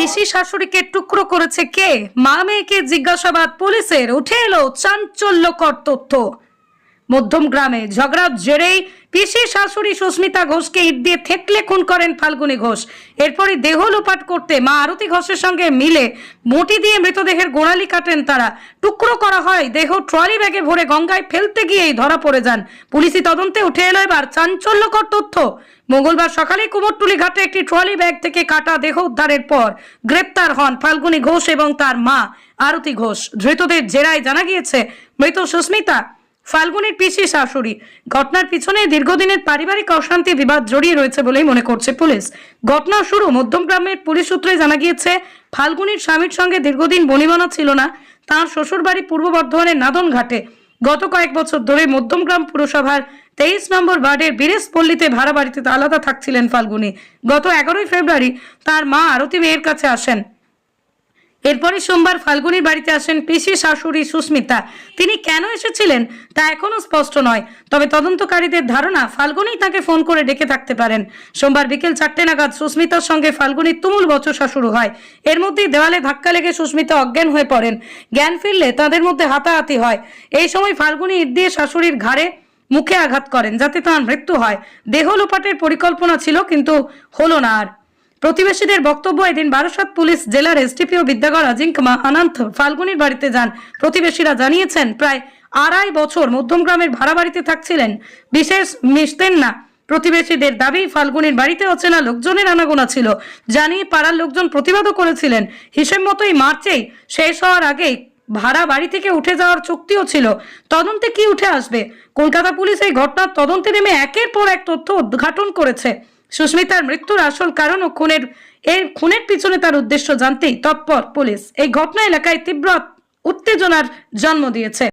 পিসি শাশুড়িকে টুকরো করেছে কে? মা মেয়েকে জিজ্ঞাসাবাদ পুলিশের, উঠে এলো চাঞ্চল্যকর তথ্য। মধ্যম গ্রামে ঝগড়ার জেরেই পিসি শাশুড়ি সুস্মিতা ঘোষকে ইট দিয়ে থেতলে খুন করেন ফাল্গুনী ঘোষ। এরপরই দেহ লোপাট করতে মা আরতি ঘোষের সঙ্গে মিলে বঁটি দিয়ে মৃতদেহের গোড়ালি কাটেন তারা। টুকরো করা হয় দেহ, ট্রলি ব্যাগে ভরে গঙ্গায় ফেলতে গিয়েই ধরা পড়ে যান। পুলিশি তদন্তে উঠে এলো এবার চাঞ্চল্যকর তথ্য। মঙ্গলবার সকালে কুমোরটুলি ঘাটে একটি ট্রলি ব্যাগ থেকে কাটা দেহ উদ্ধারের পর গ্রেপ্তার হন ফাল্গুনী ঘোষ এবং তার মা আরতি ঘোষ। ধৃতদের জেরায় জানা গিয়েছে মৃত সুস্মিতা ফাল্গুনীর পিসি শাশুড়ি। ঘটনার পিছনে দীর্ঘদিনের পারিবারিক অশান্তি বিবাদ জড়িয়ে রয়েছে বলেই মনে করছে পুলিশ। ঘটনা শুরু মধ্যমগ্রামের পুলিশ সূত্রে জানা গিয়েছে ফাল্গুনীর স্বামীর সঙ্গে দীর্ঘদিন বনিবনা ছিল না। তাঁর শ্বশুরবাড়ি পূর্ব বর্ধমানের নাদন ঘাটে। গত কয়েক বছর ধরে মধ্যমগ্রাম পুরসভার 23 নম্বর ওয়ার্ডের বীরেশপল্লীতে ভাড়া বাড়িতে আলাদা থাকছিলেন ফাল্গুনী। গত 11 ফেব্রুয়ারি তার মা আরতি মেয়ের কাছে আসেন। এরপরে সোমবার ফাল্গুনীর বাড়িতে আসেন পিসি শাশুড়ি সুস্মিতা। তিনি কেন এসেছিলেন তা এখনো স্পষ্ট নয়, তবে তদন্তকারীদের ধারণা ফাল্গুনী তাকে ফোন করে ডেকে থাকতে পারেন। সোমবার বিকেল 4টে নাগাদ সুস্মিতার সঙ্গে ফাল্গুনীর তুমুল বচসা শুরু হয়। এর মধ্যেই দেওয়ালে ধাক্কা লেগে সুস্মিতা অজ্ঞান হয়ে পড়েন। জ্ঞান ফিরলে তাদের মধ্যে হাতাহাতি হয়। এই সময় ফাল্গুনী ইট দিয়ে শাশুড়ির ঘাড়ে মুখে আঘাত করেন যাতে তার মৃত্যু হয়। দেহ লোপাটের পরিকল্পনা ছিল কিন্তু হলো না। আর প্রতিবেশীদের বক্তব্য, এদিন বারাসাত পুলিশ জেলার এসডিপিও বিদ্যাগর আজিঙ্কমা আনন্ত ফাল্গুনীর বাড়িতে যান। প্রতিবেশীরা জানিয়েছেন প্রায় 2.5 বছর মধ্যমগ্রামের ভাড়া বাড়িতে থাকছিলেন, বিশেষ মিশতেন না। প্রতিবেশীদের দাবি ফাল্গুনীর বাড়িতে অচেনা লোকজনের আনাগোনা ছিল। জানিয়ে পাড়ার লোকজন প্রতিবাদও করেছিলেন। হিসেব মতোই মার্চেই শেষ হওয়ার আগেই ভাড়া বাড়ি থেকে উঠে যাওয়ার চুক্তিও ছিল। তদন্তে কি উঠে আসবে? কলকাতা পুলিশ এই ঘটনার তদন্তে নেমে একের পর এক তথ্য উদ্ঘাটন করেছে। সুস্মিতার মৃত্যুর আসল কারণ ও খুনের পিছনে তার উদ্দেশ্য জানতেই তৎপর পুলিশ। এই ঘটনা এলাকায় তীব্র উত্তেজনার জন্ম দিয়েছে।